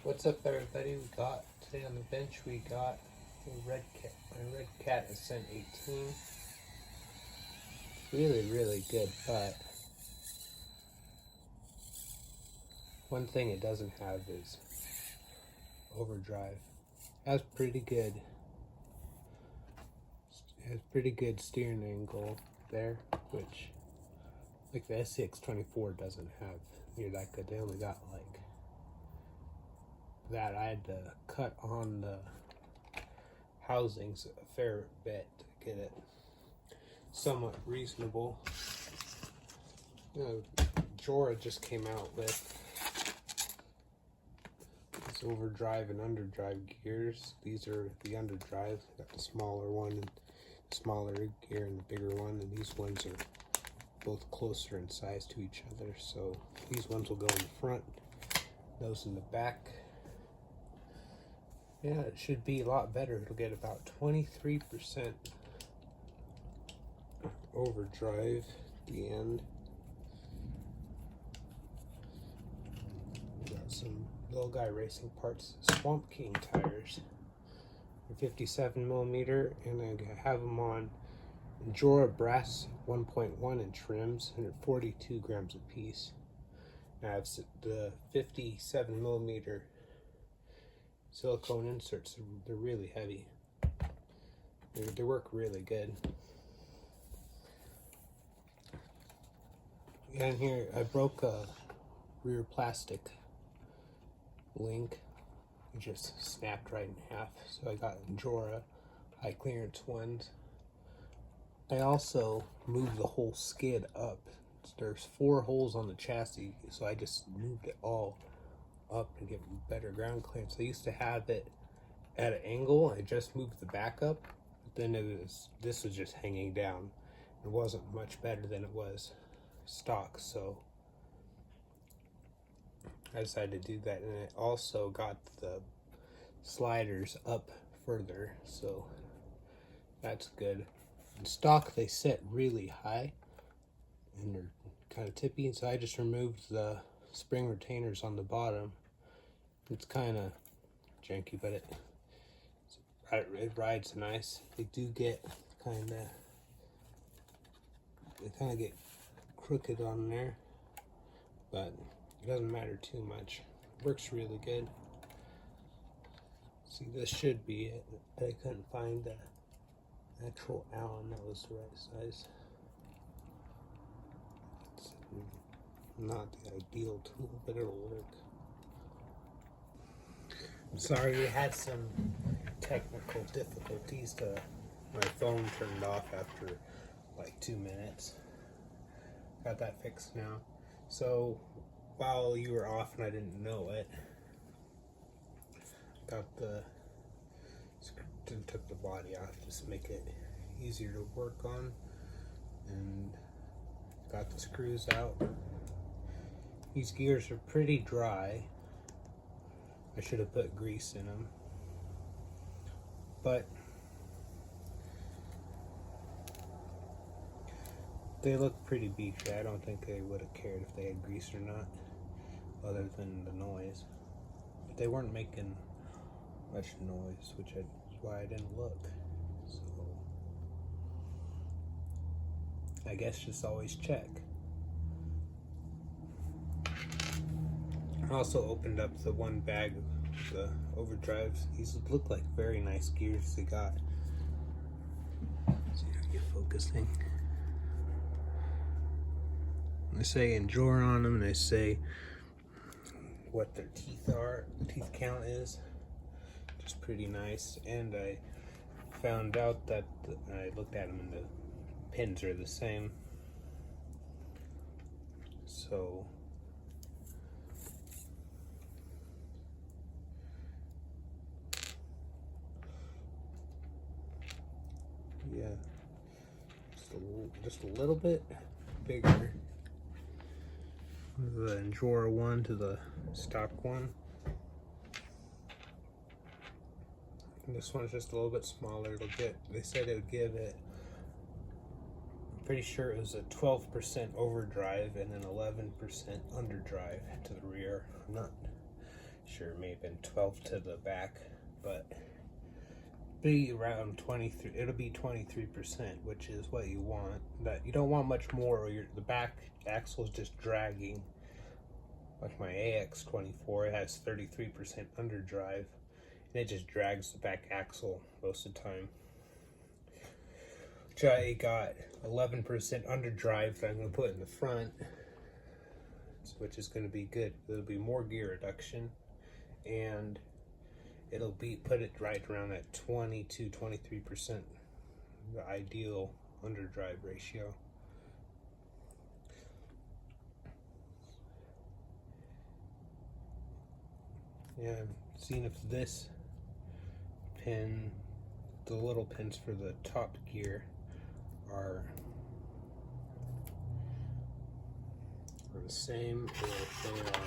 What's up, everybody? We got today on the bench. We got a my red cat Ascent 18. Really good, but one thing it doesn't have is overdrive. It has pretty good steering angle there, which like the SCX24 doesn't have near that good. They only got like that. I had to cut on the housings a fair bit to get it somewhat reasonable. Jora just came out with this overdrive and underdrive gears. These are the underdrive. Got the smaller one and smaller gear and the bigger one, and these ones are both closer in size to each other. So these ones will go in the front, those in the back. Yeah, it should be a lot better. It'll get about 23% overdrive at the end. We got some little guy racing parts, Swamp King tires. They're 57mm, and I have them on Jora brass 1.1 inch rims, and they're 42 grams a piece. Now I have the 57mm silicone inserts. They're really heavy. They work really good. And here I broke a rear plastic link. It just snapped right in half. So I got Jora high clearance ones. I also moved the whole skid up. There's 4 holes on the chassis, so I just moved it all up and get better ground clearance. I used to have it at an angle. I just moved the back up, but then this was just hanging down. It wasn't much better than it was stock, so I decided to do that. And I also got the sliders up further, so that's good. In stock they set really high and they're kind of tippy, so I just removed the spring retainers on the bottom. It's kind of janky, but it rides nice. They do get kind of get crooked on there, but it doesn't matter too much. It works really good. See, this should be it. I couldn't find the actual Allen that was the right size. It's not the ideal tool, but it'll work. I'm sorry, we had some technical difficulties. My phone turned off after like 2 minutes. Got that fixed now. So while you were off and I didn't know it, took the body off just to make it easier to work on, and got the screws out. These gears are pretty dry. I should have put grease in them, but they look pretty beefy. I don't think they would have cared if they had grease or not, other than the noise. But they weren't making much noise, which is why I didn't look. So I guess just always check. I also opened up the one bag of the overdrives. These look like very nice gears they got. See how you focusing. They say Jora on them, and they say what their teeth are, the teeth count is. Just pretty nice. And I found out that I looked at them and the pins are the same. So yeah, just a little bit bigger. The Jora one to the stock one. And this one's just a little bit smaller. They said it would give it, I'm pretty sure it was a 12% overdrive and then 11% underdrive to the rear. I'm not sure it may have been 12 to the back, but be around 23. It'll be 23%, which is what you want. That you don't want much more, or the back axle is just dragging. Like my AX24, it has 33% underdrive, and it just drags the back axle most of the time. Which I got 11% underdrive that I'm going to put in the front, which is going to be good. There'll be more gear reduction, and it'll put it right around that 20 to 23%, the ideal underdrive ratio. And seeing if this pin, the little pins for the top gear, are the same, or if they are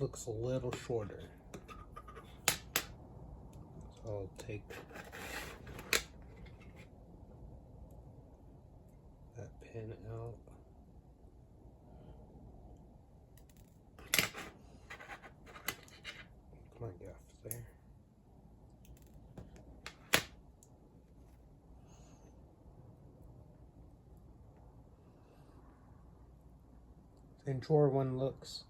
looks a little shorter. So I'll take that pin out. Come on, get off there. And drawer one looks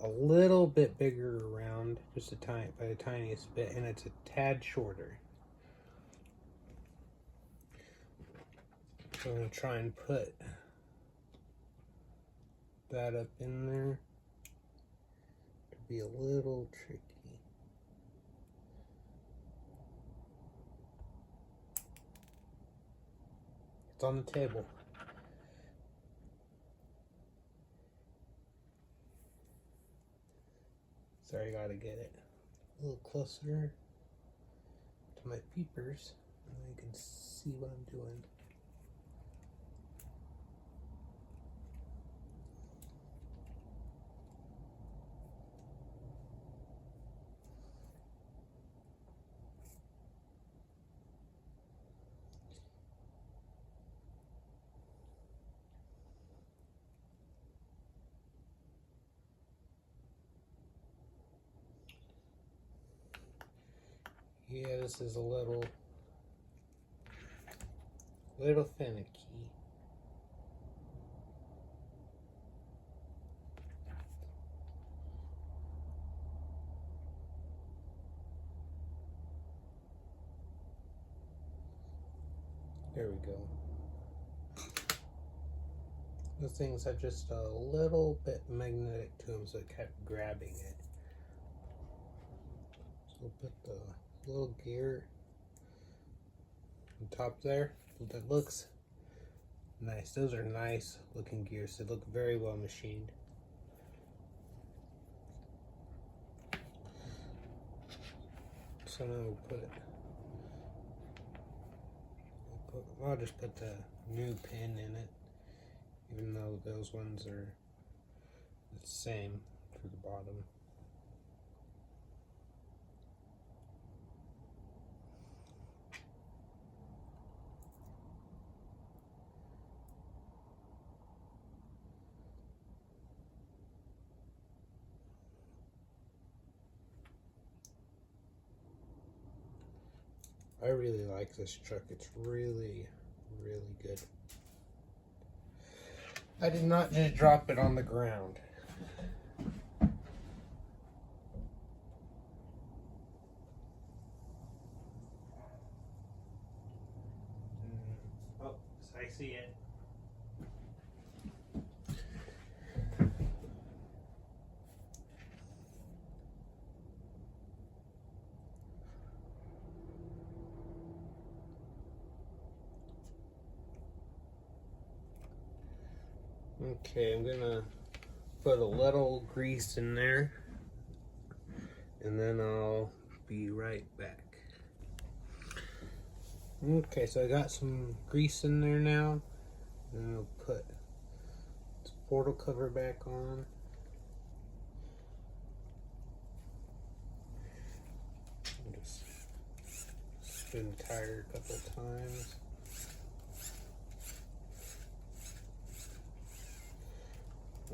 a little bit bigger around, just by the tiniest bit, and it's a tad shorter. So I'm going to try and put that up in there. It'll be a little tricky. It's on the table. Sorry, I gotta get it a little closer to my peepers, and you can see what I'm doing. Yeah, this is a little finicky. There we go. The things are just a little bit magnetic to them, so it kept grabbing it. So we'll put the little gear on top there. That looks nice. Those are nice looking gears. They look very well machined. So now we'll I'll just put the new pin in it, even though those ones are the same for the bottom. I really like this truck. It's really, really good. I did not just drop it on the ground. Oh, I see it. Okay, I'm gonna put a little grease in there, and then I'll be right back. Okay, so I got some grease in there now, and I'll put this portal cover back on. Just spin the tire a couple times.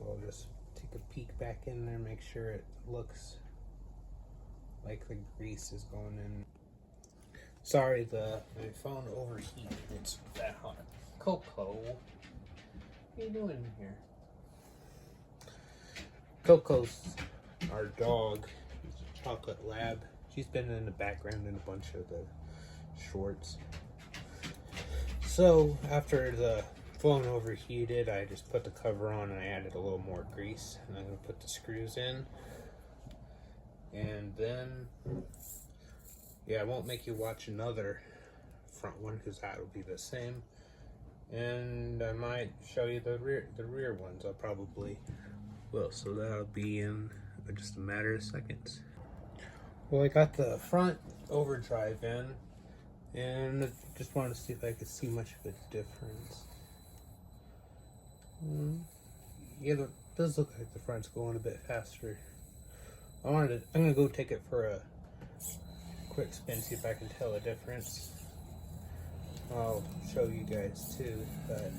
I'll just take a peek back in there, make sure it looks like the grease is going in. Sorry, my phone overheated. It's that hot. Coco, what are you doing in here? Coco's our dog. She's a chocolate lab. She's been in the background in a bunch of the shorts. So after the phone overheated, I just put the cover on and I added a little more grease. And I'm going to put the screws in. And then, yeah, I won't make you watch another front one because that will be the same. And I might show you the rear ones. I probably will. So that'll be in just a matter of seconds. Well, I got the front overdrive in, and I just wanted to see if I could see much of a difference. Yeah, it does look like the front's going a bit faster. I'm gonna go take it for a quick spin, see if I can tell a difference. I'll show you guys too, but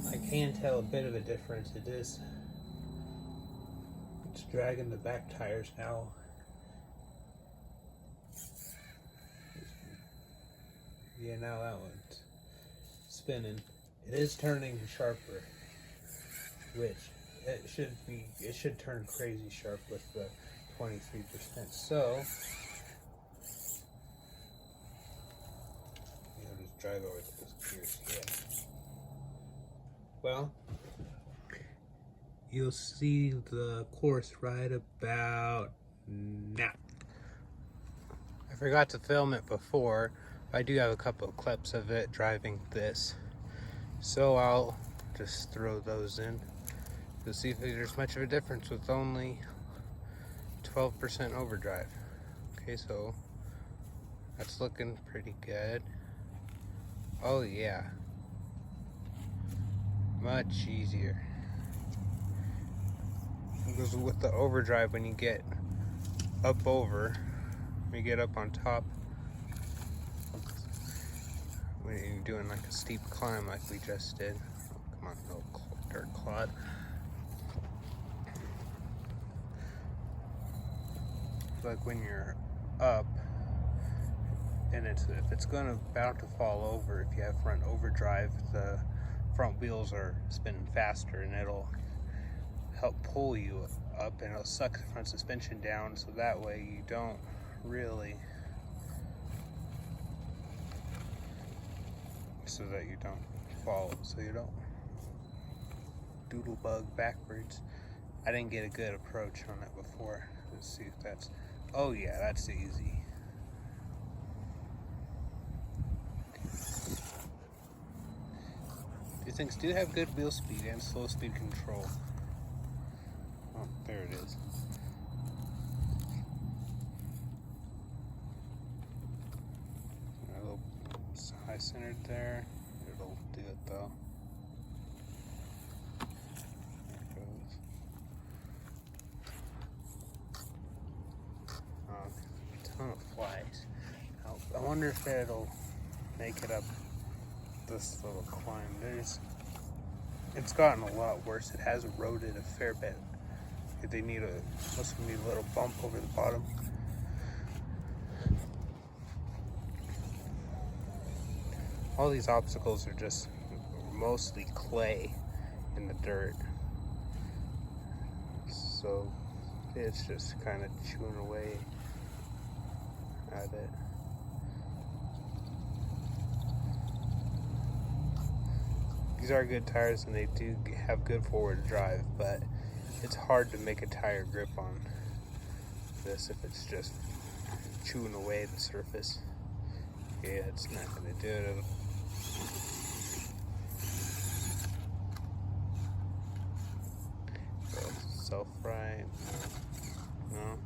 I can tell a bit of a difference. It's dragging the back tires now. Yeah, now that one's spinning. It is turning sharper, which it should turn crazy sharp with the 23%. So, just drive over to this gears. Yeah. Well, you'll see the course right about now. I forgot to film it before. I do have a couple of clips of it driving this, so I'll just throw those in to see if there's much of a difference with only 12% overdrive. Okay, so that's looking pretty good. Oh yeah, much easier. Because with the overdrive, when you get up over, when you get up on top, when you're doing like a steep climb like we just did. Oh, come on, no dirt clod. Like when you're up, and if it's gonna about to fall over, if you have front overdrive, the front wheels are spinning faster, and it'll help pull you up, and it'll suck the front suspension down, so that way you don't really, so that you don't fall, so you don't doodle bug backwards. I didn't get a good approach on it before. Let's see if that's, oh yeah, that's easy. These things do have good wheel speed and slow speed control. Oh, there it is. A little high centered there. It'll do it though. There it goes. Oh, a ton of flies. I wonder if it'll make it up this little climb. It's gotten a lot worse. It has eroded a fair bit. They need must need a little bump over the bottom. All these obstacles are just mostly clay in the dirt. So it's just kind of chewing away at it. These are good tires and they do have good forward drive, but it's hard to make a tire grip on this if it's just chewing away the surface. Yeah, it's not going to do it. Self-right. No.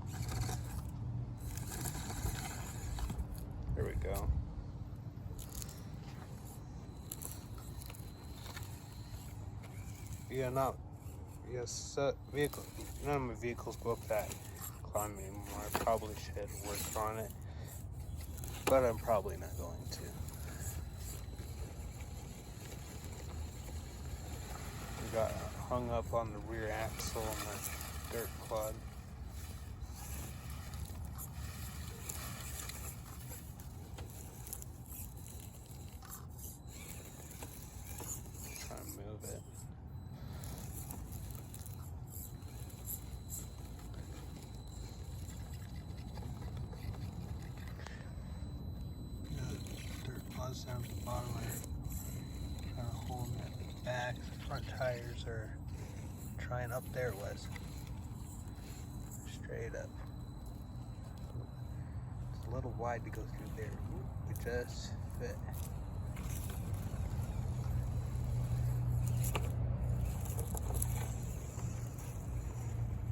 There we go. Yeah, vehicle. None of my vehicles go up that climb anymore. I probably should work on it, but I'm probably not going to. We got hung up on the rear axle on the dirt clod. Try and move it. Dirt clods down at the bottom are kind of holding it back. The front tires are trying up. There it was. Straight up. It's a little wide to go through there. It just fit.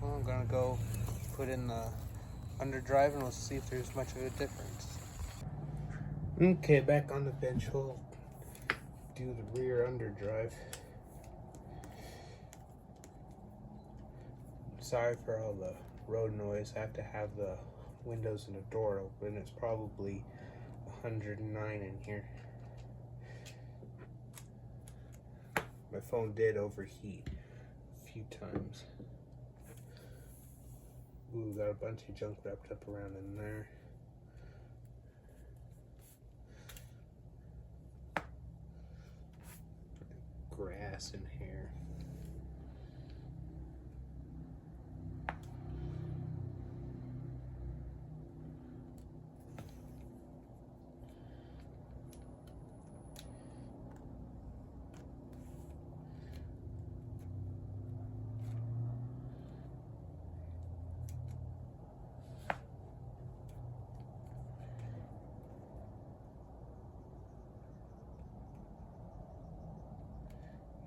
Well, I'm gonna go put in the underdrive and we'll see if there's much of a difference. Okay, back on the bench. We'll do the rear underdrive. Sorry for all the road noise. I have to have the windows and the door open. It's probably 109 in here. My phone did overheat a few times. Ooh, got a bunch of junk wrapped up around in there. Grass and hair.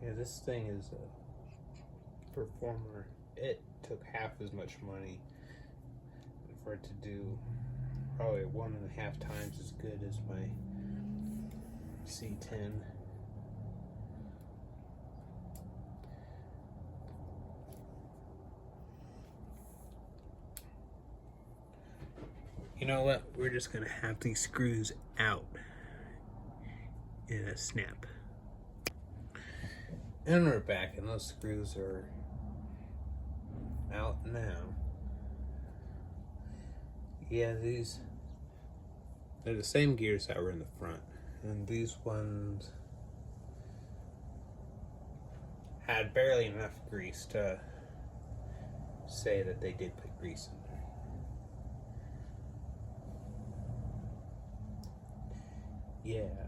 Yeah, this thing is a performer. It took half as much money for it to do probably 1.5 times as good as my C10. You know what? We're just gonna have these screws out in a snap. And we're back, and those screws are out now. Yeah, they're the same gears that were in the front. And these ones had barely enough grease to say that they did put grease in there. Yeah.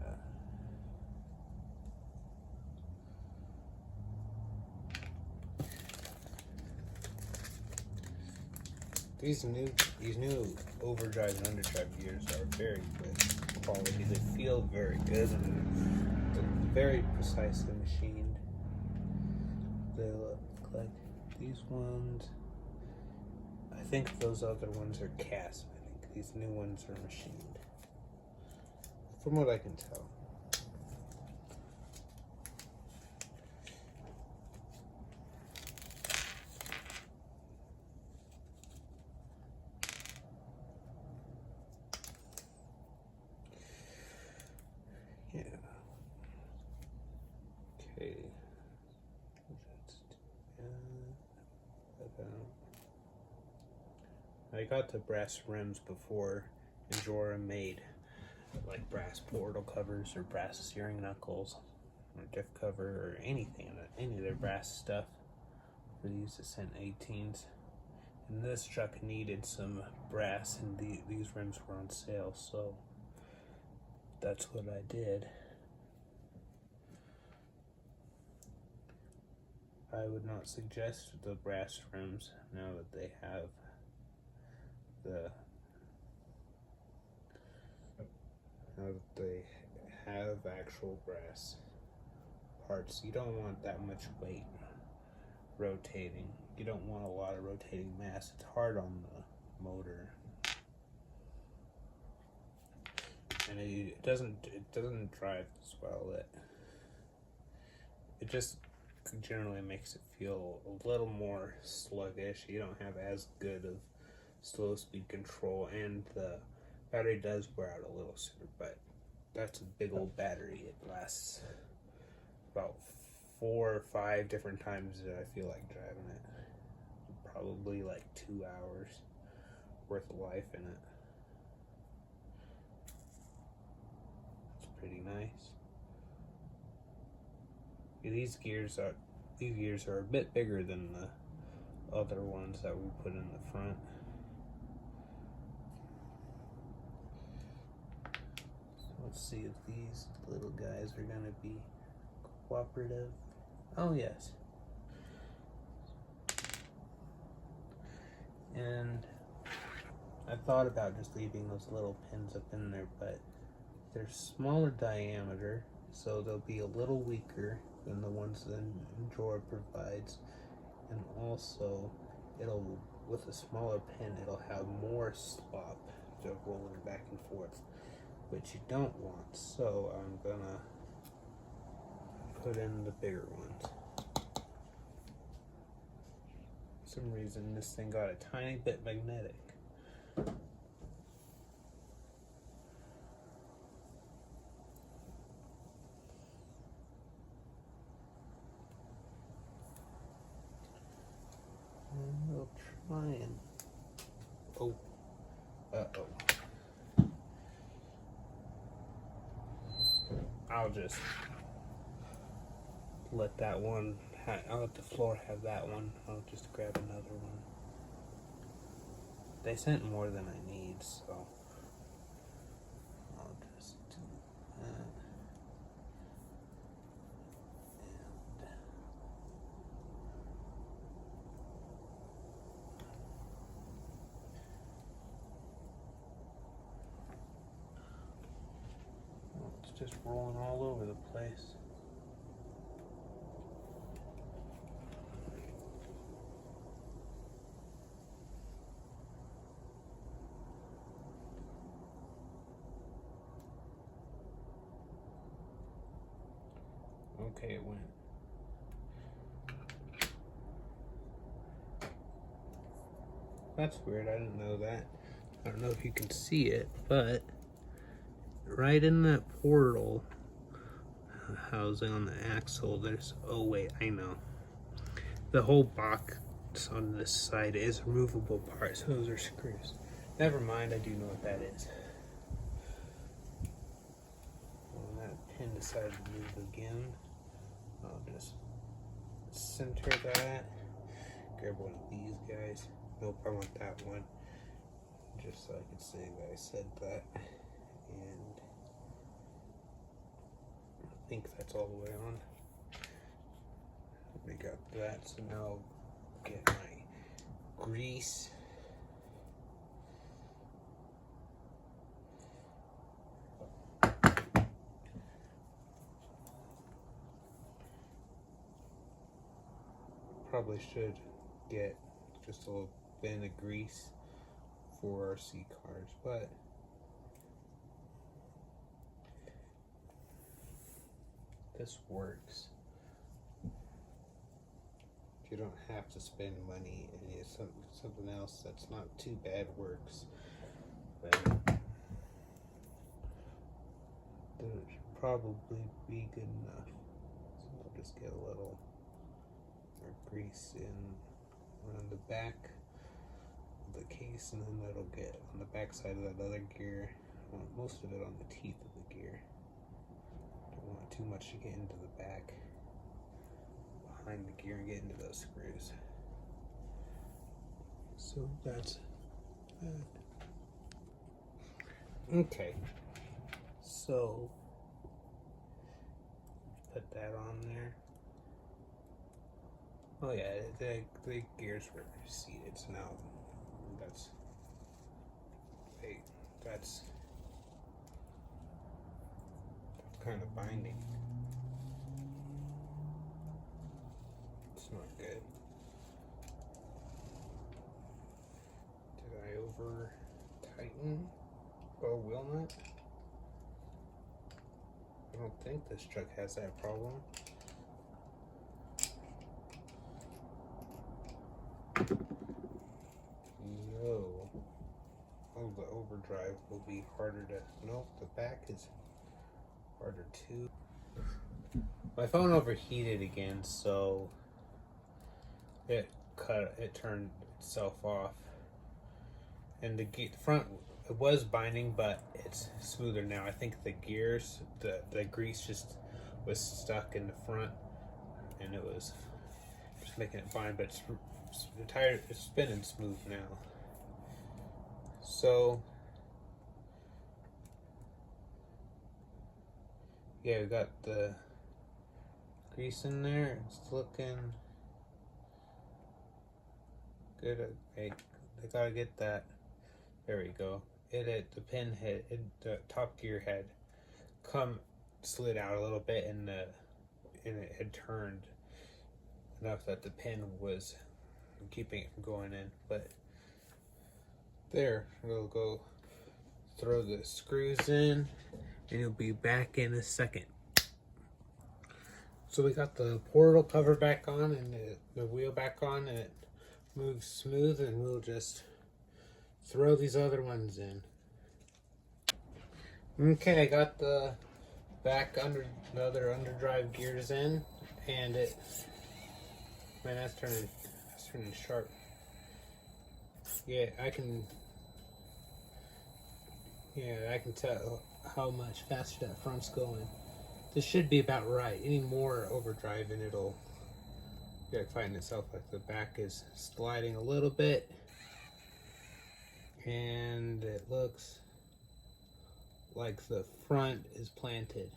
These new overdrive and underdrive gears are very good quality. They feel very good and they're very precisely machined. They look like these ones. I think those other ones are cast. I think these new ones are machined. From what I can tell. Yeah. Okay. I got the brass rims before Jorah made like brass portal covers or brass steering knuckles or diff cover or anything, any of their brass stuff for these Ascent 18s. And this truck needed some brass, and these rims were on sale, so that's what I did. I would not suggest the brass rims now that they have actual brass parts. You don't want that much weight rotating. You don't want a lot of rotating mass. It's hard on the motor, and it doesn't drive as well. It just generally makes it feel a little more sluggish. You don't have as good of slow speed control, and the battery does wear out a little sooner, but that's a big old battery. It lasts about 4 or 5 different times that I feel like driving it. Probably like 2 hours worth of life in it. It's pretty nice. These gears are a bit bigger than the other ones that we put in the front. So let's see if these little guys are gonna be cooperative. Oh yes. And I thought about just leaving those little pins up in there, but they're smaller diameter, so they'll be a little weaker than the ones that Endura provides. And also, with a smaller pin, it'll have more slop to rolling back and forth, which you don't want. So I'm gonna put in the bigger ones. For some reason, this thing got a tiny bit magnetic. And we'll try and... Oh. Uh-oh. I'll just let that one... I'll let the floor have that one. I'll just grab another one. They sent more than I need, so... I'll just do that. It's just rolling all over the place. Okay, it went. That's weird, I didn't know that. I don't know if you can see it, but right in that portal housing on the axle, there's, oh wait, I know. The whole box on this side is removable parts, so those are screws. Never mind, I do know what that is. When that pin decided to move again, I'll just center that, grab one of these guys. Nope, I want that one, just so I can say that I said that. And I think that's all the way on. We got that, so now I'll get my grease. Probably should get just a little bit of grease for RC cars, but this works. You don't have to spend money, and it's something else that's not too bad works. But that should probably be good enough. So I'll just get a little more grease in around the back of the case, and then that'll get on the back side of that other gear. I want most of it on the teeth of the gear. Don't want too much to get into the back behind the gear and get into those screws. So that's that. Okay, so put that on there. Oh yeah, the gears were seated, so now that's kind of binding. It's not good. Did I over tighten a wheel nut? I don't think this truck has that problem. No. Oh, the overdrive will be harder to, nope, the back is harder too. My phone overheated again, so it turned itself off. And the front, it was binding, but it's smoother now. I think the gears, the grease just was stuck in the front, and it was just making it bind. But the tire is spinning smooth now. So yeah, we got the grease in there. It's looking good. I gotta get that. There we go. The pin head, the top gear had slid out a little bit, and it had turned enough that the pin was keeping it from going in. But there, we'll go throw the screws in, and you'll be back in a second. So we got the portal cover back on and the wheel back on, and it moves smooth, and we'll just throw these other ones in. Okay, I got the other underdrive gears in, and man, that's turning sharp. Yeah, I can tell how much faster that front's going. This should be about right. Any more overdrive and it'll find itself. Like the back is sliding a little bit, and it looks like the front is planted.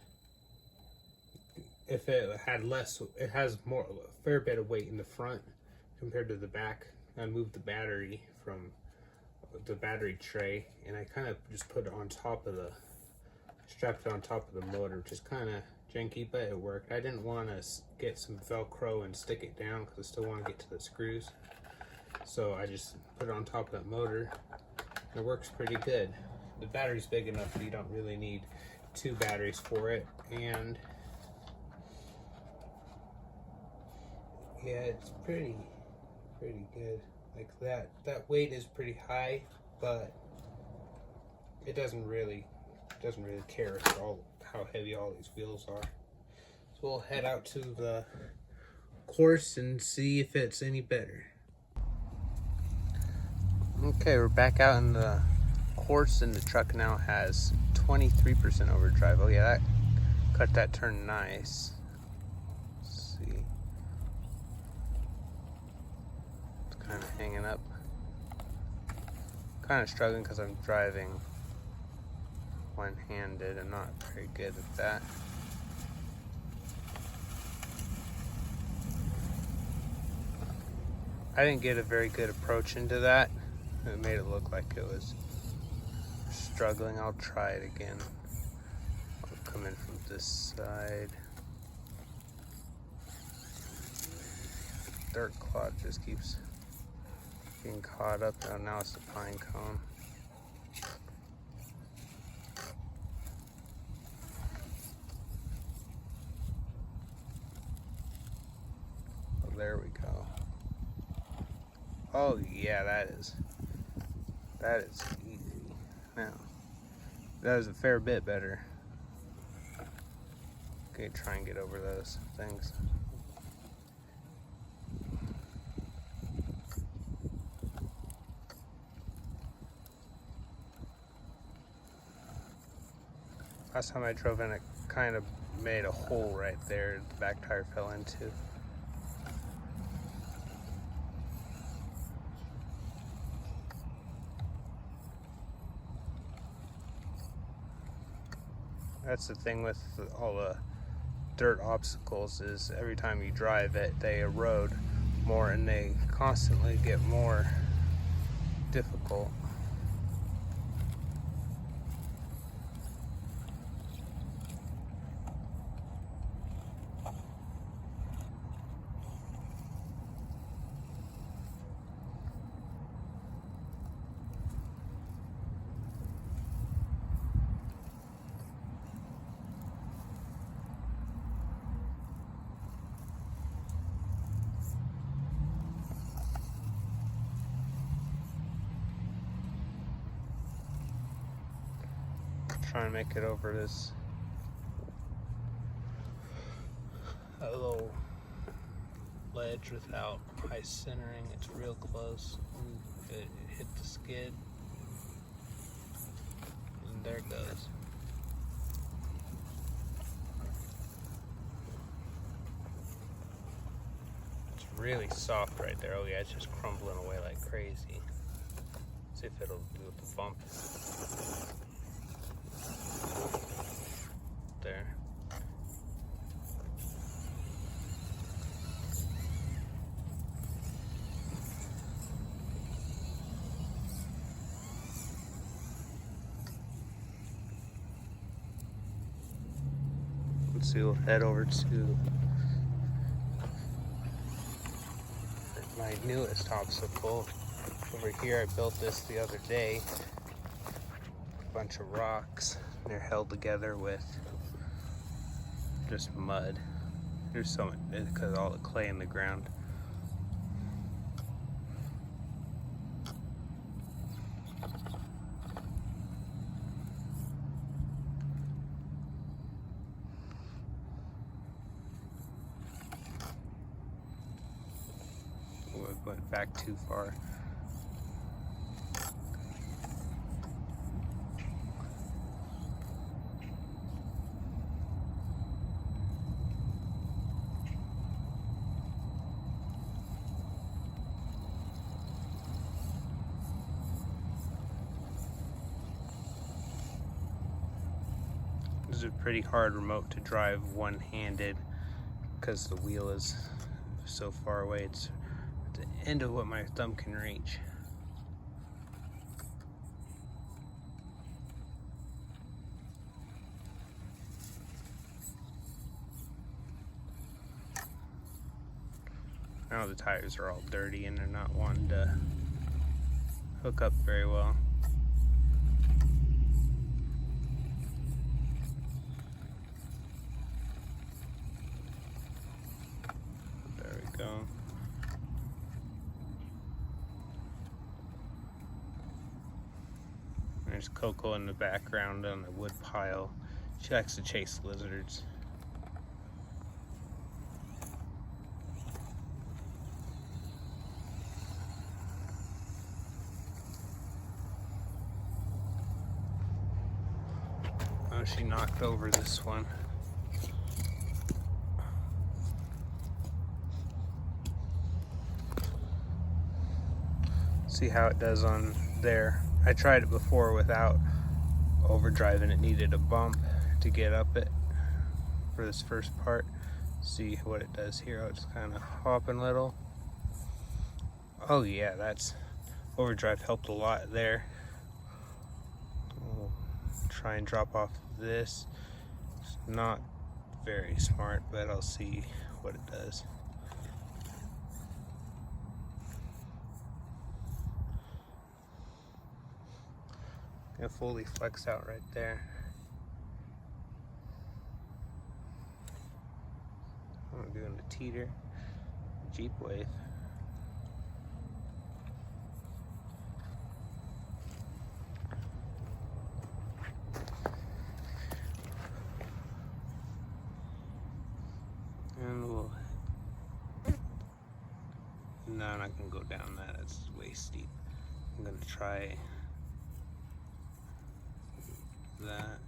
If it had less, it has a fair bit of weight in the front compared to the back. I moved the battery from the battery tray, and I kind of just put it on top of strapped it on top of the motor, which is kind of janky, but it worked. I didn't want to get some Velcro and stick it down because I still want to get to the screws. So I just put it on top of that motor. It works pretty good. The battery's big enough that you don't really need 2 batteries for it. And yeah, it's pretty good. Like that weight is pretty high, but it doesn't really care how heavy all these wheels are. So we'll head out to the course and see if it's any better. Okay, we're back out in the course, and the truck now has 23% overdrive. Oh yeah, that cut that turn nice. Let's see. It's kind of hanging up. Kind of struggling because I'm driving one-handed and not very good at that. I didn't get a very good approach into that. It made it look like it was struggling. I'll try it again. I'll come in from this side. Dirt clod just keeps getting caught up. Oh, now it's the pine cone. Oh, there we go. Oh yeah, that is easy. Now, that is a fair bit better. Okay, try and get over those things. Last time I drove in, it kind of made a hole right there the back tire fell into. That's the thing with all the dirt obstacles, is every time you drive it, they erode more and they constantly get more difficult. Trying to make it over this a little ledge without high centering. It's real close. It hit the skid. And there it goes. It's really soft right there. Oh yeah, it's just crumbling away like crazy. See if it'll do with the bump. There. Let's see, we'll head over to my newest obstacle. Over here, I built this the other day. A bunch of rocks. They're held together with just mud. There's so much, because of all the clay in the ground. Went back too far. This is a pretty hard remote to drive one-handed because the wheel is so far away. It's the end of what my thumb can reach. Now the tires are all dirty and they're not wanting to hook up very well. There we go. There's Coco in the background on the wood pile. She likes to chase lizards. Oh, she knocked over this one. See how it does on there. I tried it before without overdrive and it needed a bump to get up it for this first part. See what it does here. Oh, it's kind of hopping a little. Oh yeah, that's overdrive helped a lot there. We'll try and drop off this. It's not very smart, but I'll see what it does. Gonna fully flex out right there. I'm doing the teeter, Jeep wave. And we'll, no, I'm not gonna go down that, it's way steep. I'm gonna try that.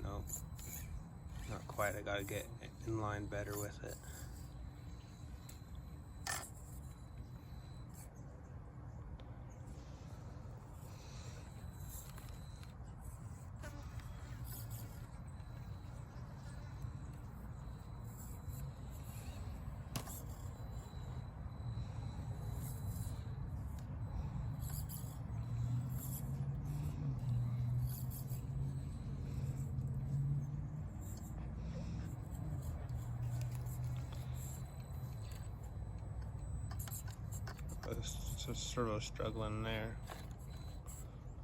Nope, not quite. I gotta get in line better with it. Just sort of struggling there.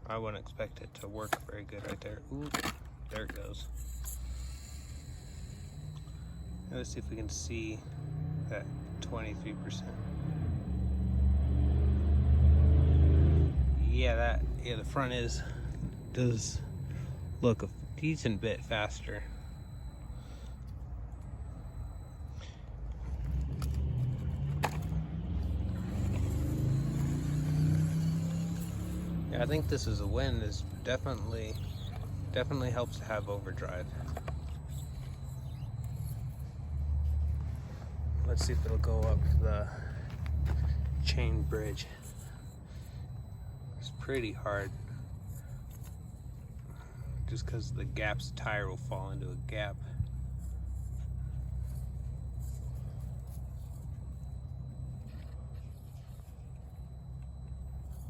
I wouldn't expect it to work very good right there. Ooh, there it goes. Let's see if we can see that 23%. Yeah, the front does look a decent bit faster. I think this is a win. This definitely helps to have overdrive. Let's see if it'll go up the chain bridge. It's pretty hard, just because the gaps, the tire will fall into a gap.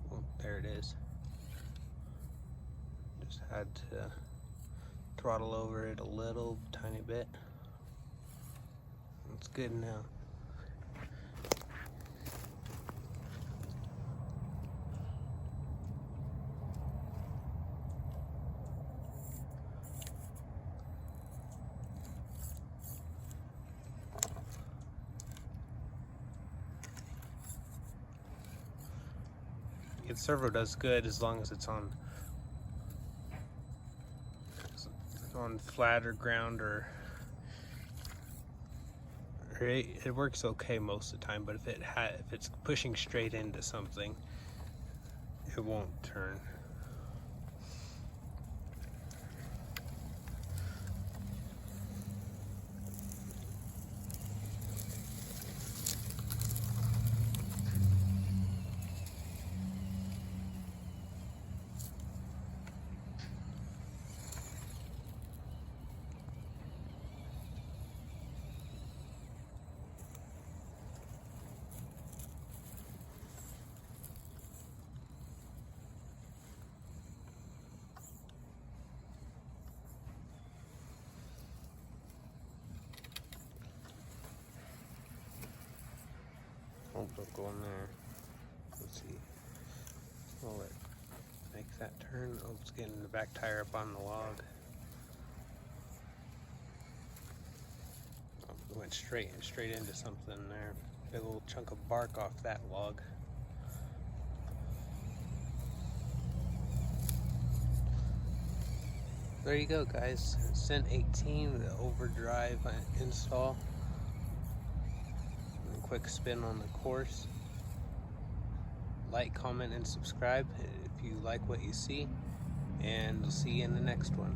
Well, there it is. Just had to throttle over it a little tiny bit. It's good now. The servo does good as long as it's on flatter ground, or it works okay most of the time. But if it's pushing straight into something, it won't turn. Oh, don't go in there. Let's see. Will it make that turn? Oh, it's getting the back tire up on the log. Oh, it went straight into something there. Big little chunk of bark off that log. There you go, guys. Ascent 18, the overdrive install. Quick spin on the course. Like, comment, and subscribe if you like what you see, and we'll see you in the next one.